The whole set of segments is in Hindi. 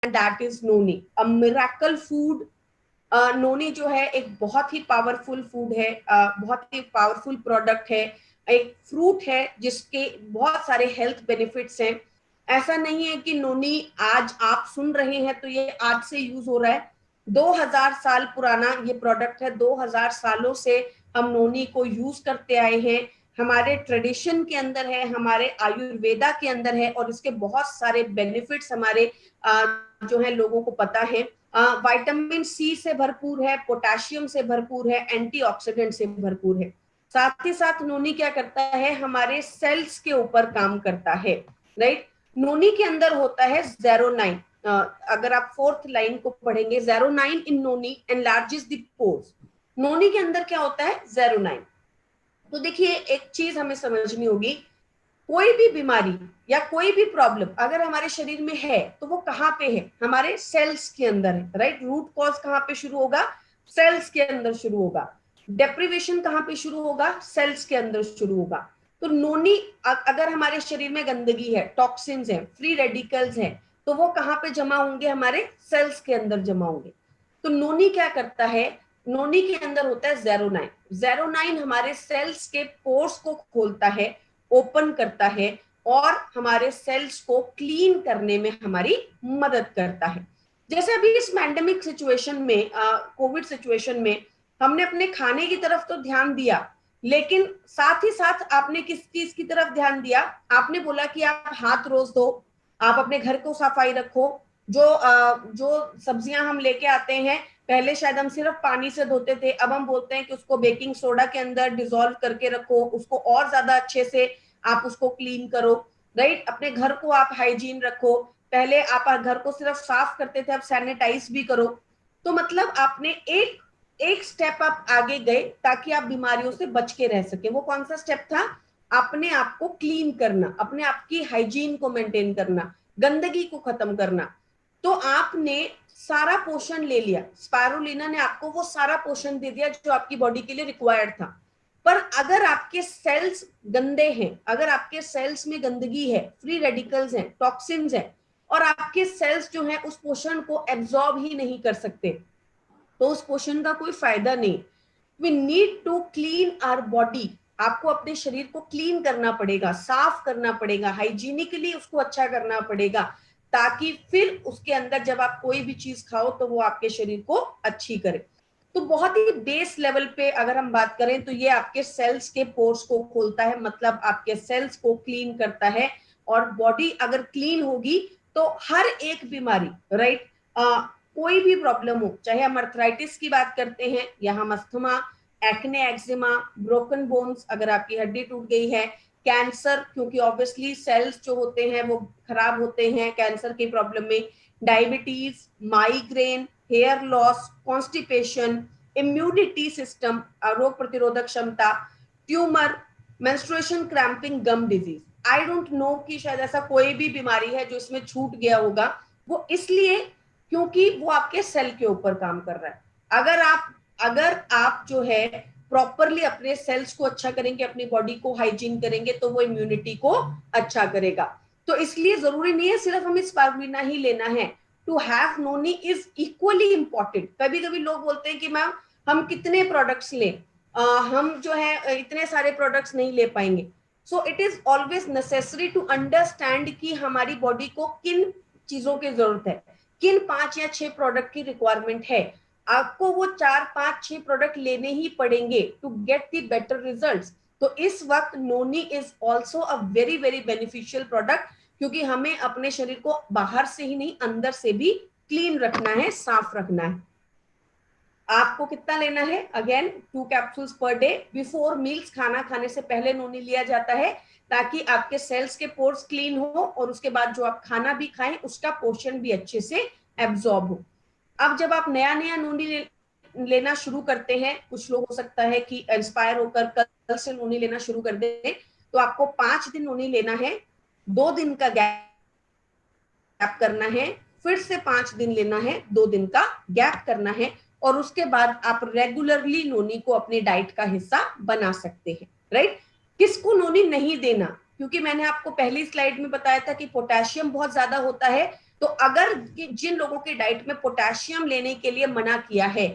That is noni, a miracle food. Noni जो है एक बहुत ही पावरफुल फूड है, बहुत ही पावरफुल प्रोडक्ट है, एक फ्रूट है जिसके बहुत सारे हेल्थ बेनिफिट्स हैं। ऐसा नहीं है कि नोनी आज आप सुन रहे हैं तो ये आज से यूज हो रहा है, 2000 साल पुराना ये प्रोडक्ट है, 2000 सालों से हम नोनी को यूज करते आए हैं, हमारे ट्रेडिशन के अंदर है, हमारे आयुर्वेदा के अंदर है, और इसके बहुत सारे बेनिफिट्स हमारे जो है लोगों को पता है। विटामिन सी से भरपूर है, पोटेशियम से भरपूर है, एंटीऑक्सीडेंट से भरपूर है। साथ ही साथ नोनी क्या करता है, हमारे सेल्स के ऊपर काम करता है, राइट। नोनी के अंदर होता है ज़ेरोनाइन, अगर आप फोर्थ लाइन को पढ़ेंगे, ज़ेरोनाइन इन नोनी एनलार्जेस द पोर्स। नोनी के अंदर क्या होता है, ज़ेरोनाइन। तो देखिए एक चीज हमें समझनी होगी, कोई भी बीमारी या कोई भी प्रॉब्लम अगर हमारे शरीर में है तो वो कहाँ पे है, हमारे सेल्स के अंदर है, राइट। रूट कॉज कहाँ पे शुरू होगा, सेल्स के अंदर शुरू होगा। डेप्रिवेशन कहाँ पे शुरू होगा, सेल्स के अंदर शुरू होगा। तो नोनी अगर हमारे शरीर में गंदगी है, टॉक्सिन्स है, फ्री रेडिकल्स है, तो वो कहाँ पे जमा होंगे, हमारे सेल्स के अंदर जमा होंगे। तो नोनी क्या करता है, नोनी के अंदर होता है ज़ेरोनाइन। ज़ेरोनाइन हमारे सेल्स के पोर्स को खोलता है, ओपन करता है, और हमारे सेल्स को क्लीन करने में हमारी मदद करता है। जैसे अभी इस पैंडेमिक सिचुएशन में, कोविड सिचुएशन में, हमने अपने खाने की तरफ तो ध्यान दिया, लेकिन साथ ही साथ आपने किस चीज की तरफ ध्यान दिया, आपने बोला कि आप हाथ रोज धो, आप अपने घर को सफाई रखो। जो सब्जियां हम लेके आते हैं, पहले शायद हम सिर्फ पानी से धोते थे, अब हम बोलते हैं कि उसको बेकिंग सोडा के अंदर डिसॉल्व करके रखो, उसको और ज्यादा अच्छे से आप उसको क्लीन करो, राइट। अपने घर को आप हाइजीन रखो, पहले आप घर को सिर्फ साफ करते थे, अब सैनिटाइज भी करो। तो मतलब आपने एक एक स्टेप आप आगे गए ताकि आप बीमारियों से बच के रह सके। वो कौन सा स्टेप था, अपने आप को क्लीन करना, अपने आप की हाइजीन को मेंटेन करना, गंदगी को खत्म करना। तो आपने सारा पोषण ले लिया, स्पायरुलिना ने आपको वो सारा पोषण दे दिया जो आपकी बॉडी के लिए रिक्वायर्ड था। पर अगर आपके सेल्स गंदे हैं, अगर आपके सेल्स में गंदगी है, फ्री रेडिकल्स हैं, टॉक्सिन्स हैं, और आपके सेल्स जो है उस पोषण को एब्जॉर्ब ही नहीं कर सकते, तो उस पोषण का कोई फायदा नहीं। We need to clean our body, आपको अपने शरीर को क्लीन करना पड़ेगा, साफ करना पड़ेगा, हाइजीनिकली उसको अच्छा करना पड़ेगा, ताकि फिर उसके अंदर जब आप कोई भी चीज खाओ तो वो आपके शरीर को अच्छी करे। तो बहुत ही बेस लेवल पे अगर हम बात करें तो ये आपके सेल्स के पोर्स को खोलता है, मतलब आपके सेल्स को क्लीन करता है। और बॉडी अगर क्लीन होगी तो हर एक बीमारी, राइट, कोई भी प्रॉब्लम हो, चाहे हम अर्थराइटिस की बात करते हैं या हम asthma, acne, eczema, broken bones, अगर आपकी हड्डी टूट गई है, कैंसर, क्योंकि ऑब्वियसली सेल्स जो होते हैं वो खराब होते हैं कैंसर की प्रॉब्लम में, diabetes, migraine, hair loss, constipation, immunity system, रोग प्रतिरोधक क्षमता, tumour, menstruation cramping, gum disease. I don't know कि शायद ऐसा कोई भी बीमारी है जो इसमें छूट गया होगा। वो इसलिए क्योंकि वो आपके सेल के ऊपर काम कर रहा है। अगर आप जो है प्रॉपरली अपने सेल्स को अच्छा करेंगे, अपनी बॉडी को हाइजीन करेंगे, तो वो इम्यूनिटी को अच्छा करेगा। तो इसलिए जरूरी नहीं है सिर्फ हमें स्पारुलिना ही लेना है, to have noni is equally important. कभी कभी लोग बोलते हैं कि मैम हम कितने प्रोडक्ट्स लें, हम जो है इतने सारे प्रोडक्ट्स नहीं ले पाएंगे। So it is always necessary to understand कि हमारी बॉडी को किन चीजों की जरूरत है, किन 5 या 6 प्रोडक्ट की रिक्वायरमेंट है। आपको वो 4, 5, 6 प्रोडक्ट लेने ही पड़ेंगे to get the better results. तो इस वक्त noni is also a very very beneficial product, क्योंकि हमें अपने शरीर को बाहर से ही नहीं अंदर से भी क्लीन रखना है, साफ रखना है। आपको कितना लेना है, again 2 capsules per day. Before meals, खाना खाने से पहले नोनी लिया जाता है, ताकि आपके सेल्स के पोर्स क्लीन हो और उसके बाद जो आप खाना भी खाएं उसका पोषण भी अच्छे से एब्जॉर्ब हो। अब जब आप नया नया नोनी लेना शुरू करते हैं, कुछ लोग हो सकता है कि इंस्पायर होकर कल से नोनी लेना शुरू कर दें, तो आपको 5 दिन नोनी लेना है, 2 दिन का गैप करना है, फिर से 5 दिन लेना है, 2 दिन का गैप करना है, और उसके बाद आप रेगुलरली नोनी को अपने डाइट का हिस्सा बना सकते हैं, राइट। किसको नोनी नहीं देना, क्योंकि मैंने आपको पहली स्लाइड में बताया था कि पोटेशियम बहुत ज्यादा होता है, तो अगर जिन लोगों के डाइट में पोटेशियम लेने के लिए मना किया है,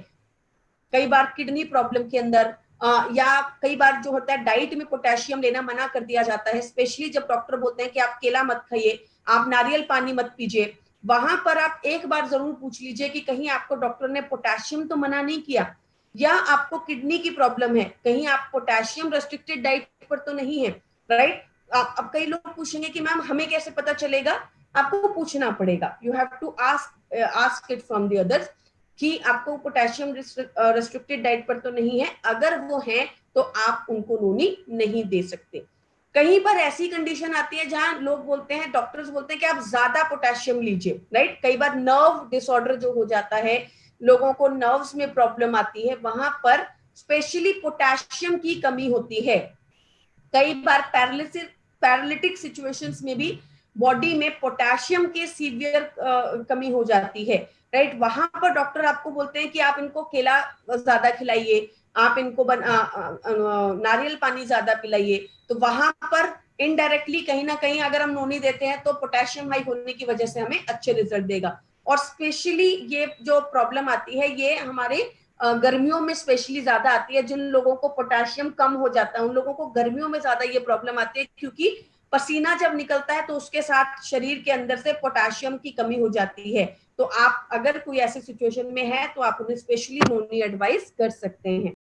कई बार किडनी प्रॉब्लम के अंदर या कई बार जो होता है डाइट में पोटेशियम लेना मना कर दिया जाता है, स्पेशली जब डॉक्टर बोलते हैं कि आप केला मत खाइए, आप नारियल पानी मत पीजिए, वहां पर आप एक बार जरूर पूछ लीजिए कि कहीं आपको डॉक्टर ने पोटेशियम तो मना नहीं किया, या आपको किडनी की प्रॉब्लम है, कहीं आप पोटेशियम रेस्ट्रिक्टेड डाइट पर तो नहीं है, राइट। अब कई लोग पूछेंगे कि मैम हमें कैसे पता चलेगा, आपको पूछना पड़ेगा, you have to ask it from the others कि आपको पोटेशियम रेस्ट्रिक्टेड डाइट पर तो नहीं है, अगर वो है तो आप उनको नोनी नहीं दे सकते। कहीं पर ऐसी कंडीशन आती है जहां लोग बोलते हैं, डॉक्टर्स बोलते हैं कि आप ज्यादा पोटेशियम लीजिए, राइट। कई बार नर्व डिसऑर्डर जो हो जाता है, लोगों को नर्व्स में प्रॉब्लम आती है, वहां पर स्पेशली पोटेशियम की कमी होती है। कई बार पैरालिटिक सिचुएशंस में भी बॉडी में पोटेशियम के सीवियर कमी हो जाती है, राइट। वहां पर डॉक्टर आपको बोलते हैं कि आप इनको केला ज्यादा खिलाइए, आप इनको नारियल पानी ज्यादा पिलाइए, तो वहां पर इनडायरेक्टली कहीं ना कहीं अगर हम नोनी देते हैं तो पोटेशियम हाई होने की वजह से हमें अच्छे रिजल्ट देगा। और स्पेशली ये जो प्रॉब्लम आती है ये हमारे गर्मियों में स्पेशली ज्यादा आती है, जिन लोगों को पोटेशियम कम हो जाता है उन लोगों को गर्मियों में ज्यादा ये प्रॉब्लम आती है, क्योंकि पसीना जब निकलता है तो उसके साथ शरीर के अंदर से पोटेशियम की कमी हो जाती है। तो आप अगर कोई ऐसी सिचुएशन में है तो आप उन्हें स्पेशली नोनी एडवाइस कर सकते हैं।